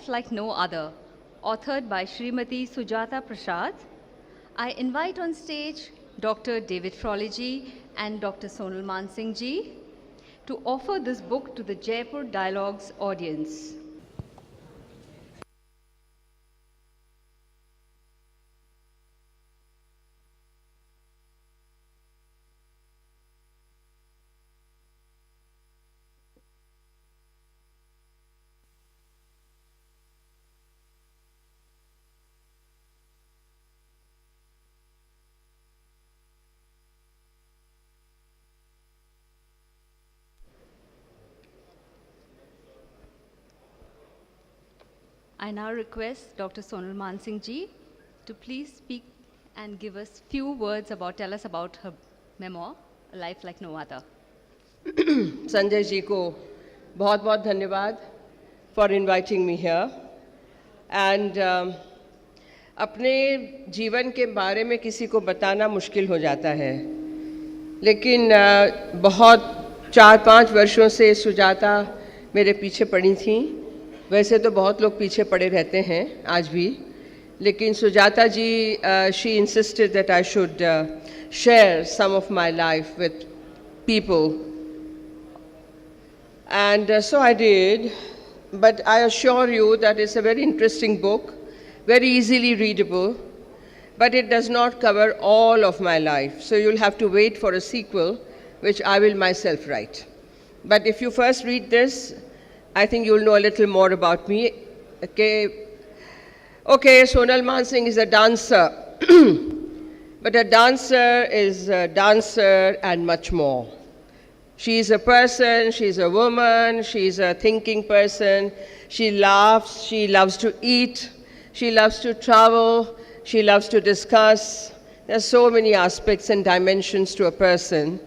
Like No Other, authored by Srimati Sujata Prasad. I invite on stage Dr. David Frawley ji and Dr. Sonal Mansingh ji to offer this book to the Jaipur Dialogues audience. I now request Dr. Sonal Mansingh ji to please speak and give us few words tell us about her memoir, A Life Like No Other. Sanjay ji को बहुत बहुत धन्यवाद for inviting me here. And अपने जीवन के बारे में किसी को बताना मुश्किल हो जाता है, लेकिन बहुत 4-5 वर्षों से सुजाता मेरे पीछे पड़ी थी. वैसे तो बहुत लोग पीछे पड़े रहते हैं आज भी, लेकिन सुजाता जी she insisted that I should share some of my life with people. And so I did, but I assure you that it's a very interesting book, very easily readable, but it does not cover all of my life. So you'll have to wait for a sequel, which I will myself write. But if you first read this, I think you'll know a little more about me. Okay, Sonal Mansingh is a dancer, but a dancer is a dancer and much more. She's a person, she's a woman, she's a thinking person. She laughs, she loves to eat, she loves to travel, she loves to discuss. There's so many aspects and dimensions to a person.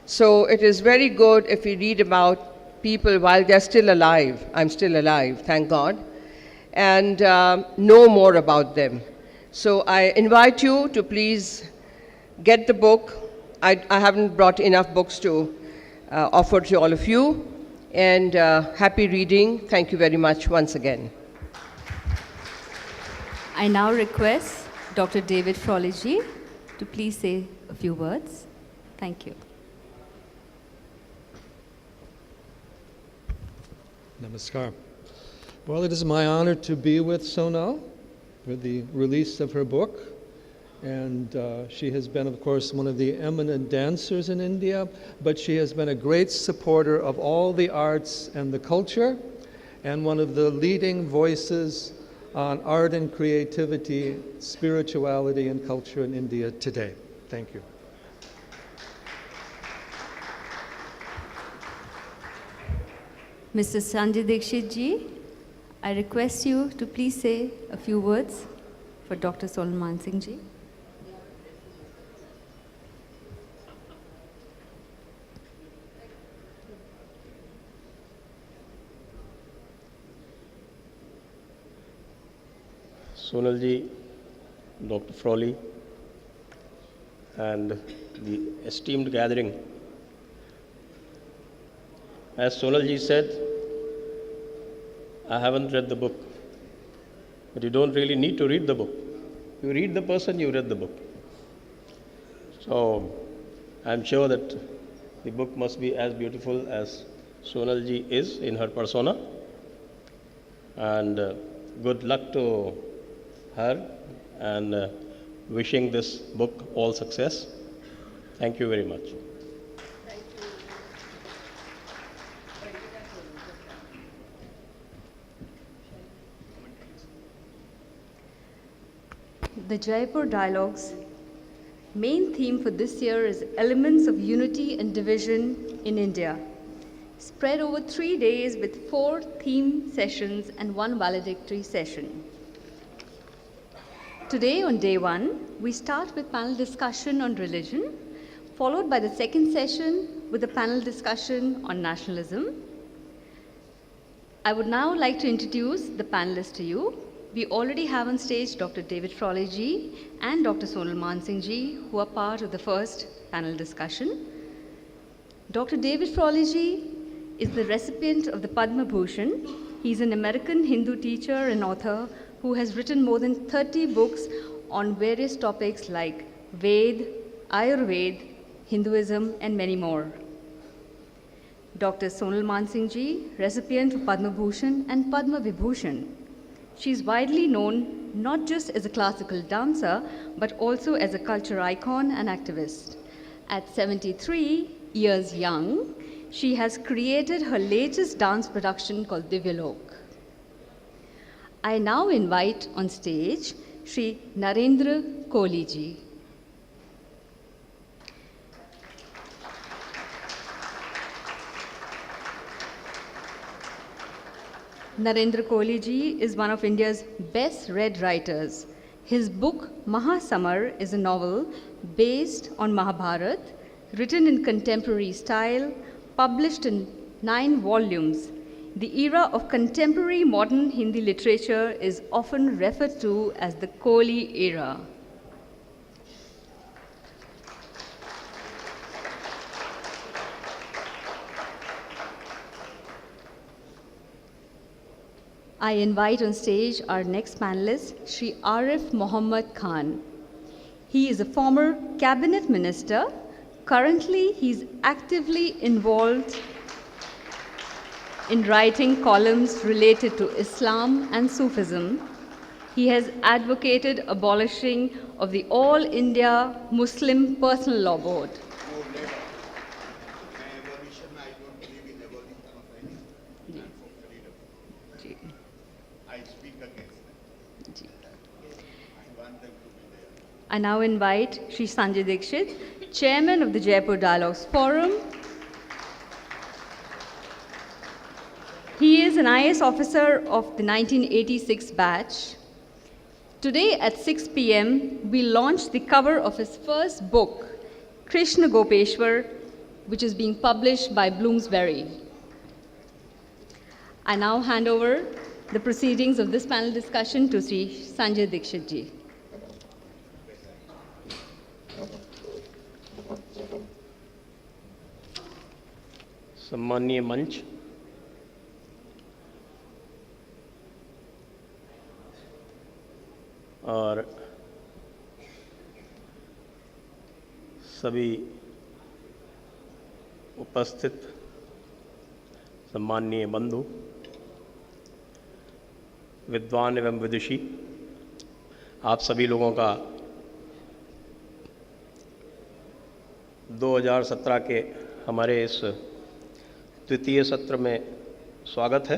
So it is very good if we read about people while they're still alive. I'm still alive, thank God, and know more about them. So I invite you to please get the book. I haven't brought enough books to offer to all of you, and happy reading. Thank you very much once again. I now request Dr. David Frawley ji to please say a few words. Thank you. Namaskar. Well, it is my honor to be with Sonal for the release of her book. And she has been, of course, one of the eminent dancers in India, but she has been a great supporter of all the arts and the culture, and one of the leading voices on art and creativity, spirituality and culture in India today. Thank you. Mr. Sanjay Dixit ji, I request you to please say a few words for Dr. Sonal Mansingh ji. Sonal ji, Dr. Frawley, and the esteemed gathering. As Sonal ji said, I haven't read the book, but you don't really need to read the book. You read the person, you read the book. So I'm sure that the book must be as beautiful as Sonal ji is in her persona. And good luck to her, and wishing this book all success. Thank you very much. The Jaipur Dialogues' main theme for this year is Elements of Unity and Division in India, spread over 3 days with 4 theme sessions and 1 valedictory session. Today on day 1, we start with panel discussion on religion, followed by the second session with a panel discussion on nationalism. I would now like to introduce the panelists to you. We already have on stage Dr. David Frawley ji and Dr. Sonal Mansingh ji, who are part of the first panel discussion. Dr. David Frawley ji is the recipient of the Padma Bhushan He's an American Hindu teacher and author who has written more than 30 books on various topics like Ved, Ayurveda, Hinduism, and many more. Dr. Sonal Mansingh ji, recipient of Padma Bhushan and Padma Vibhushan. She is widely known not just as a classical dancer, but also as a culture icon and activist. At 73 years young, she has created her latest dance production called Divyalok. I now invite on stage Sri Narendra Kohli ji. Narendra Kohli ji is one of India's best read writers. His book Mahasamar is a novel based on Mahabharat, written in contemporary style, published in 9 volumes. The era of contemporary modern Hindi literature is often referred to as the Kohli era. I invite on stage our next panelist, Sri Arif Mohammad Khan. He is a former cabinet minister. Currently, he's actively involved in writing columns related to Islam and Sufism. He has advocated abolishing of the All India Muslim Personal Law Board. I now invite Sri Sanjay Dixit, Chairman of the Jaipur Dialogues Forum. He is an IAS officer of the 1986 batch. Today at 6 p.m., we launched the cover of his first book, Krishna Gopeshwar, which is being published by Bloomsbury. I now hand over the proceedings of this panel discussion to Sri Sanjay Dixit ji. सम्माननीय मंच, और सभी उपस्थित सम्माननीय बंधु, विद्वान एवं विदुषी, आप सभी लोगों का 2017 के हमारे इस द्वितीय सत्र में स्वागत है।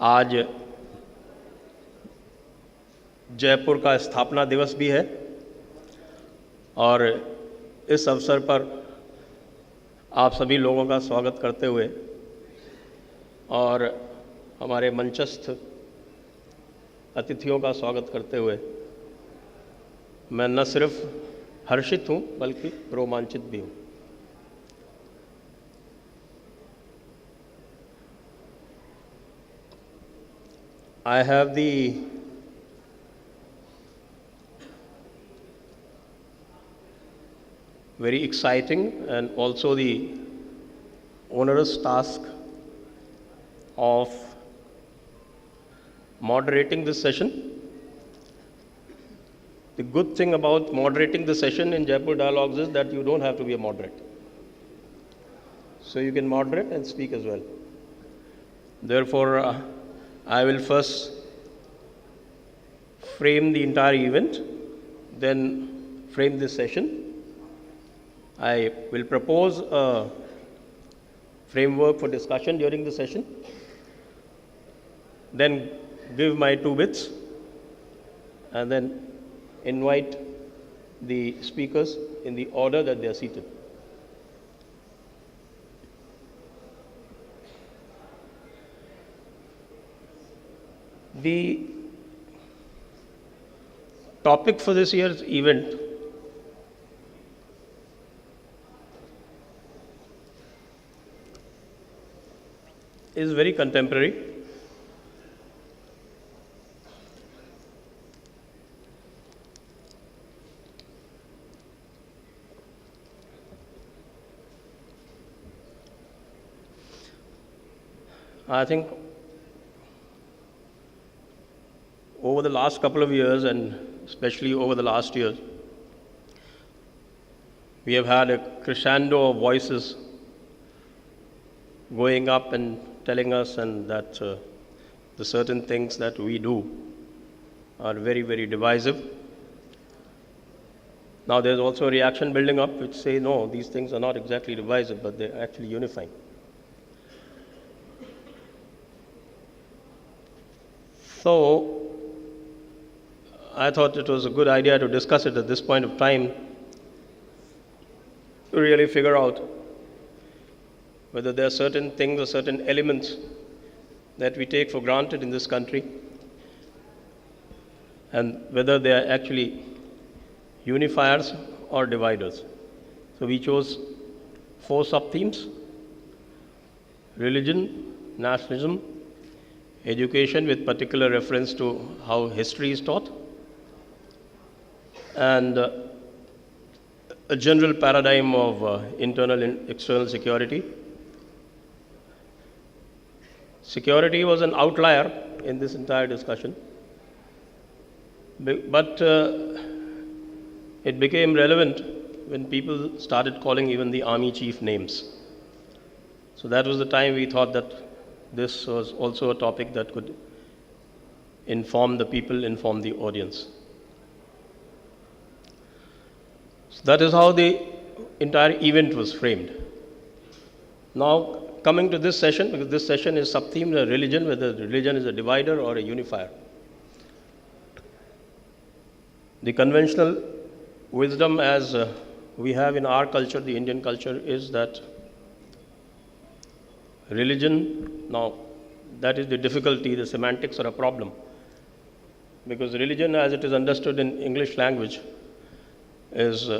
आज जयपुर का स्थापना दिवस भी है और इस अवसर पर आप सभी लोगों का स्वागत करते हुए और हमारे मंचस्थ अतिथियों का स्वागत करते हुए मैं न सिर्फ हर्षित हूँ बल्कि रोमांचित भी हूँ। I have the very exciting and also the onerous task of moderating this session. The good thing about moderating the session in Jaipur Dialogues is that you don't have to be a moderator. So you can moderate and speak as well. Therefore, I will first frame the entire event, then frame this session. I will propose a framework for discussion during the session, then give my 2 bits, and then invite the speakers in the order that they are seated. The topic for this year's event is very contemporary. I think over the last couple of years, and especially over the last year, we have had a crescendo of voices going up and telling us and that the certain things that we do are very, very divisive. Now there's also a reaction building up which say, no, these things are not exactly divisive, but they're actually unifying. So I thought it was a good idea to discuss it at this point of time, to really figure out whether there are certain things or certain elements that we take for granted in this country and whether they are actually unifiers or dividers. So we chose 4 sub-themes: religion, nationalism, education with particular reference to how history is taught, and a general paradigm of internal and external security. Security was an outlier in this entire discussion, but it became relevant when people started calling even the army chief names. So that was the time we thought that this was also a topic that could inform the people, inform the audience. So that is how the entire event was framed. Now, coming to this session, because this session is sub-themed religion, whether religion is a divider or a unifier. The conventional wisdom as we have in our culture, the Indian culture, is that religion, now that is the difficulty, the semantics are a problem. Because religion as it is understood in English language is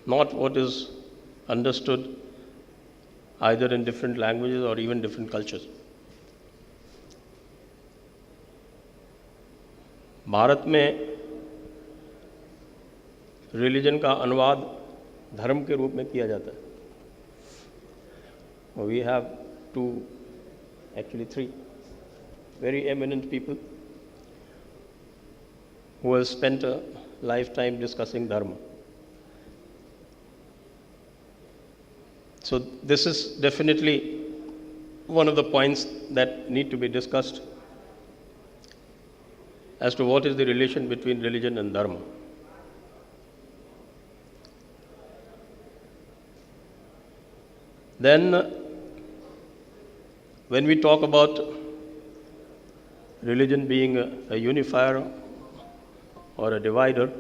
not what is understood either in different languages or even different cultures. Bharat में religion का अनुवाद धर्म के रूप में किया जाता है. We have three very eminent people who have spent a lifetime discussing dharma. So this is definitely one of the points that need to be discussed as to what is the relation between religion and dharma. Then when we talk about religion being a unifier or a divider,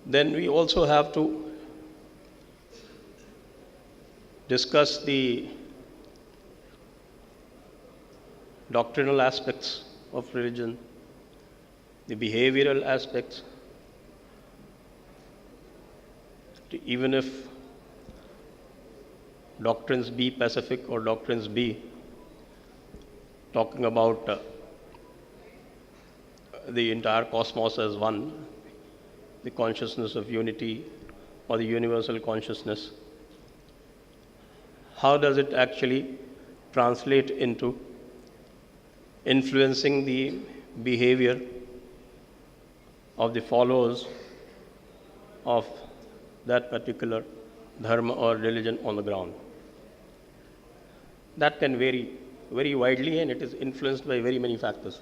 then we also have to discuss the doctrinal aspects of religion, the behavioral aspects, even if doctrines be pacific or doctrines be talking about the entire cosmos as one, the consciousness of unity or the universal consciousness. How does it actually translate into influencing the behavior of the followers of that particular dharma or religion on the ground? That can vary very widely, and it is influenced by very many factors.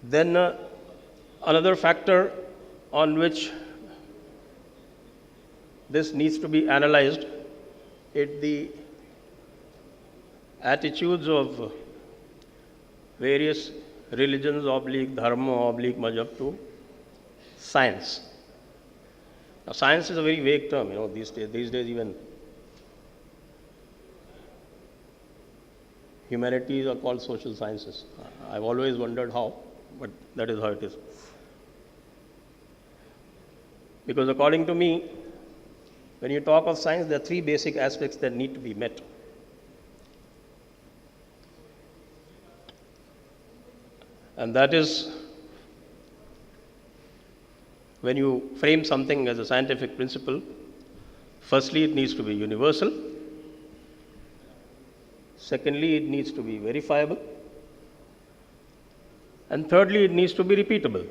Then another factor on which this needs to be analyzed is the attitudes of various religions / dharma / madhab to science. Now, science is a very vague term, these days even humanities are called social sciences. I've always wondered how, but that is how it is. Because according to me, when you talk of science, there are 3 basic aspects that need to be met. And that is, when you frame something as a scientific principle, Firstly, it needs to be universal. Secondly, it needs to be verifiable. And thirdly, it needs to be repeatable.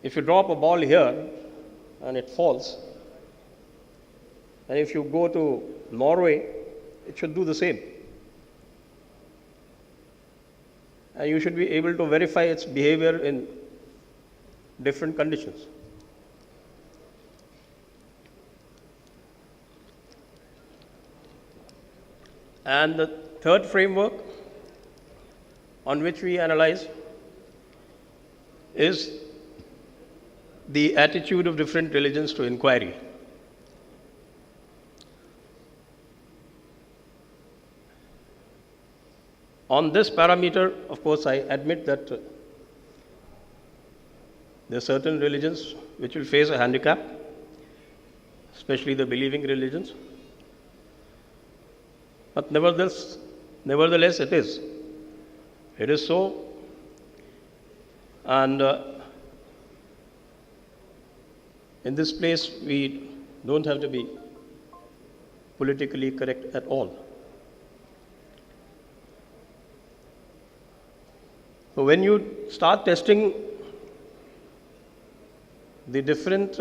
If you drop a ball here and it falls, and if you go to Norway, it should do the same. And you should be able to verify its behavior in different conditions. And the third framework on which we analyze is the attitude of different religions to inquiry. On this parameter, of course, I admit that there are certain religions which will face a handicap, especially the believing religions. But nevertheless, it is. It is so. And in this place, we don't have to be politically correct at all. So when you start testing the different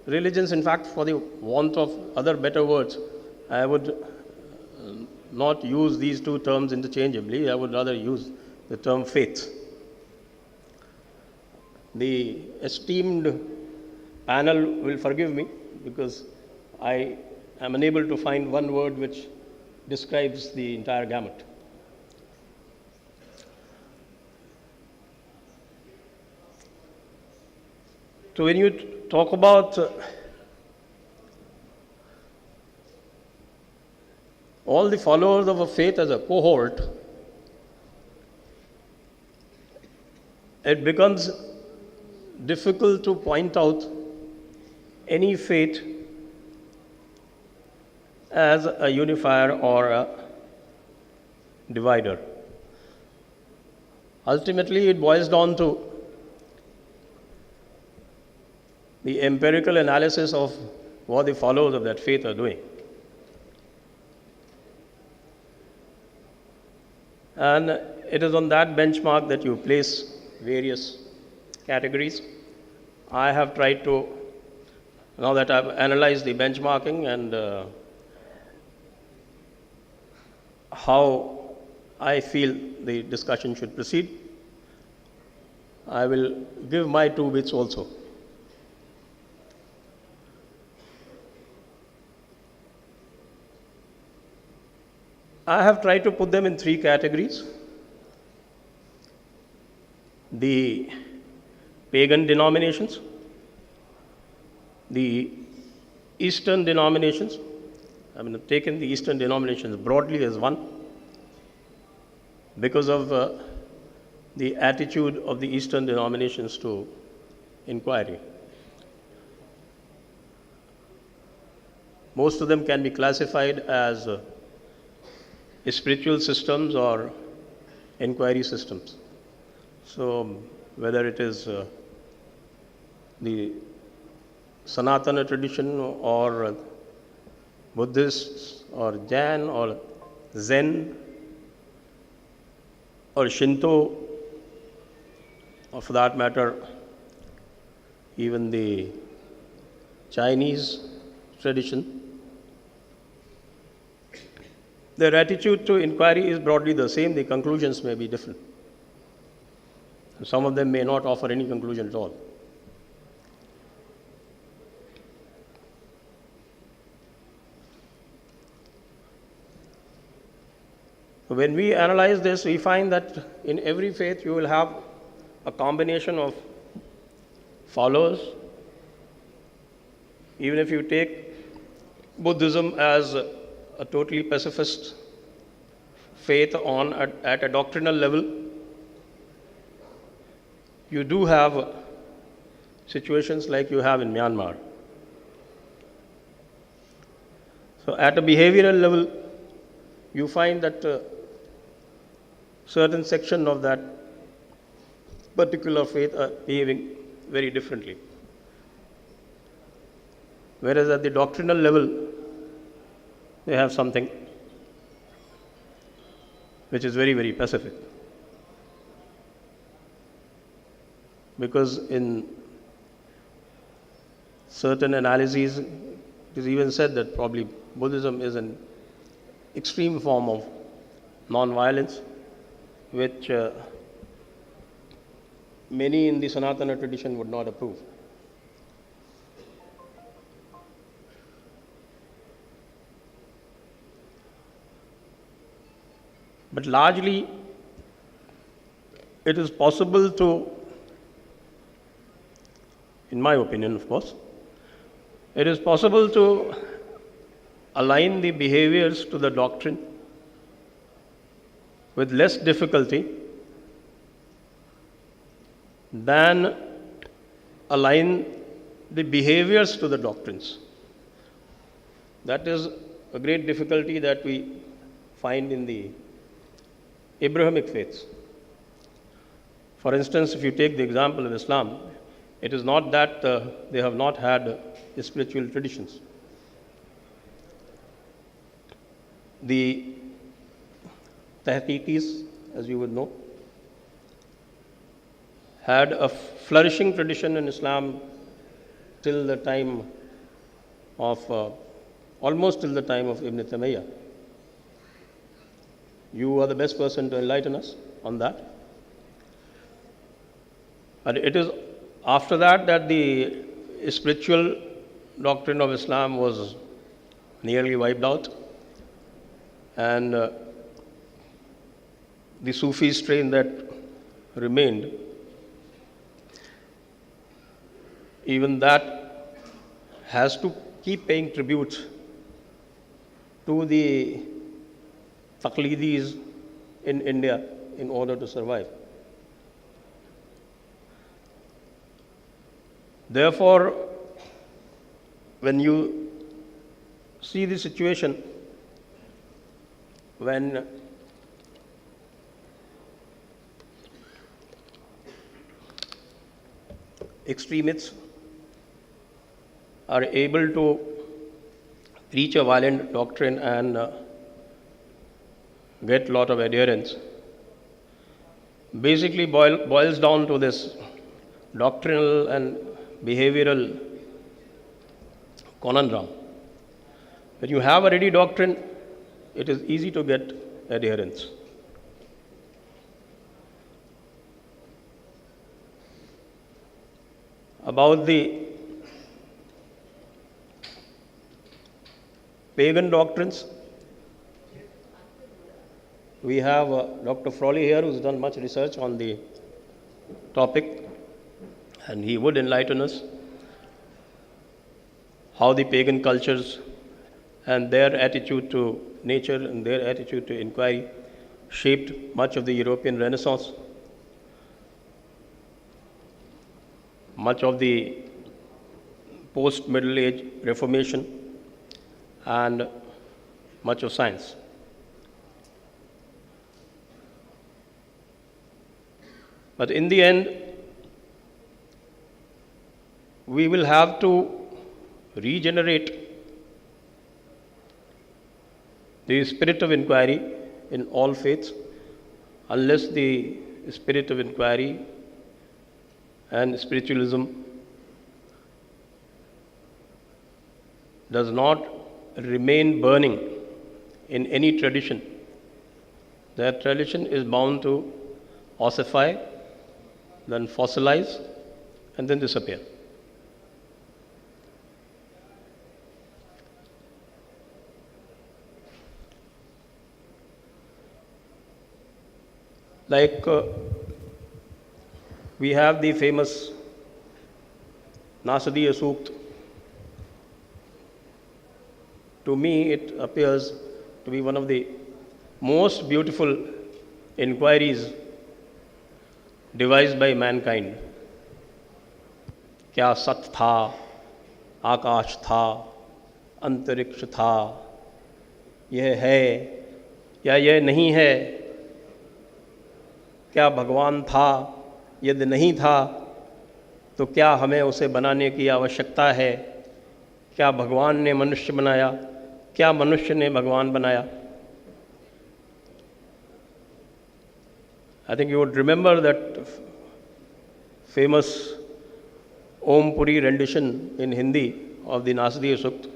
religions, in fact, for the want of other better words, I would not use these two terms interchangeably. I would rather use the term faith. The esteemed panel will forgive me because I am unable to find one word which describes the entire gamut. So when you talk about all the followers of a faith as a cohort, it becomes difficult to point out any faith as a unifier or a divider. Ultimately, it boils down to the empirical analysis of what the followers of that faith are doing. And it is on that benchmark that you place various categories. I have tried to, now that I've analyzed the benchmarking and how I feel the discussion should proceed, I will give my 2 bits also. I have tried to put them in 3 categories. The pagan denominations, the Eastern denominations. I've taken the Eastern denominations broadly as one because of the attitude of the Eastern denominations to inquiry. Most of them can be classified as spiritual systems or inquiry systems. So whether it is the Sanatana tradition or Buddhists or Jain or Zen or Shinto, or for that matter, even the Chinese tradition, their attitude to inquiry is broadly the same. The conclusions may be different. Some of them may not offer any conclusion at all. When we analyze this, we find that in every faith you will have a combination of followers. Even if you take Buddhism as a totally pacifist faith at a doctrinal level, you do have situations like you have in Myanmar. So at a behavioral level, you find that certain section of that particular faith are behaving very differently. whereas at the doctrinal level, they have something which is very, very pacific. Because in certain analyses, it is even said that probably Buddhism is an extreme form of non-violence, which many in the Sanatana tradition would not approve. But largely, it is possible to, in my opinion, of course, it is possible to align the behaviors to the doctrine with less difficulty than align the behaviors to the doctrines. That is a great difficulty that we find in the Abrahamic faiths. For instance, if you take the example of Islam, it is not that they have not had spiritual traditions. The Tahqiqis, as you would know, had a flourishing tradition in Islam till the time of, almost till the time of Ibn Taymiyyah. You are the best person to enlighten us on that. And it is after that that the spiritual doctrine of Islam was nearly wiped out, and the Sufi strain that remained, even that has to keep paying tribute to the taqlidis in India in order to survive. Therefore, when you see the situation when extremists are able to preach a violent doctrine and get a lot of adherents, basically boils down to this doctrinal and behavioral conundrum. When you have a ready doctrine, it is easy to get adherents. About the pagan doctrines, we have Dr. Frawley here, who's done much research on the topic, and he would enlighten us how the pagan cultures and their attitude to nature and their attitude to inquiry shaped much of the European Renaissance, much of the post-Middle Age Reformation, and much of science. But in the end, we will have to regenerate the spirit of inquiry in all faiths, unless the spirit of inquiry and spiritualism does not remain burning in any tradition. That tradition is bound to ossify, then fossilize, and then disappear. Like we have the famous Nasadiya Sukt. To me, it appears to be one of the most beautiful inquiries devised by mankind. क्या सत था, आकाश था, अंतरिक्ष था, यह है या यह नहीं है, क्या भगवान था, यदि नहीं था तो क्या हमें उसे बनाने की आवश्यकता है, क्या भगवान ने मनुष्य बनाया, क्या मनुष्य ने भगवान बनाया. I think you would remember that famous Om Puri rendition in Hindi of the Nasdiya Sukt.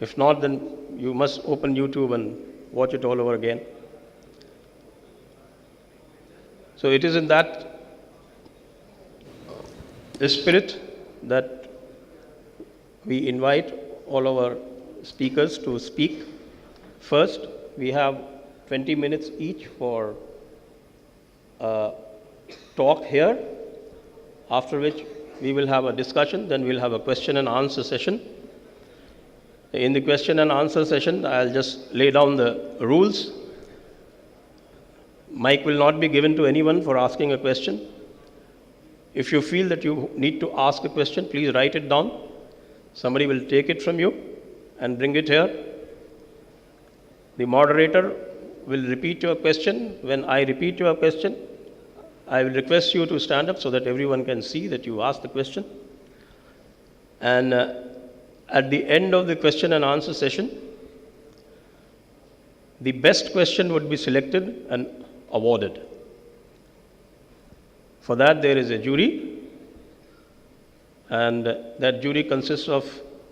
If not, then you must open YouTube and watch it all over again. So it is in that spirit that we invite all our speakers to speak. First, we have 20 minutes each for talk here, after which we will have a discussion, then we'll have a question and answer session. In the question and answer session, I'll just lay down the rules. Mic will not be given to anyone for asking a question. If you feel that you need to ask a question, please write it down. Somebody will take it from you and bring it here. The moderator will repeat your question. When I repeat your question, I will request you to stand up so that everyone can see that you asked the question. And at the end of the question and answer session, the best question would be selected and awarded. For that, there is a jury, and that jury consists of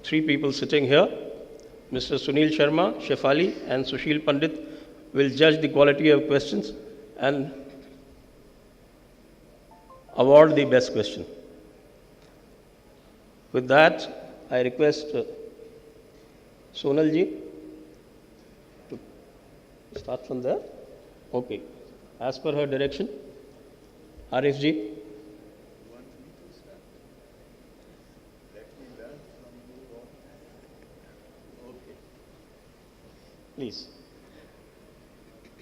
3 people sitting here. Mr. Sunil Sharma, Shefali, and Sushil Pandit will judge the quality of questions and award the best question. With that, I request Sonal ji to start from there. Okay. As per her direction, Arif ji. Please.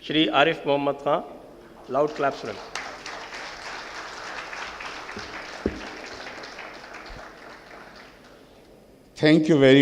Shri Arif Mohammad Khan, loud claps for him. Thank you very much.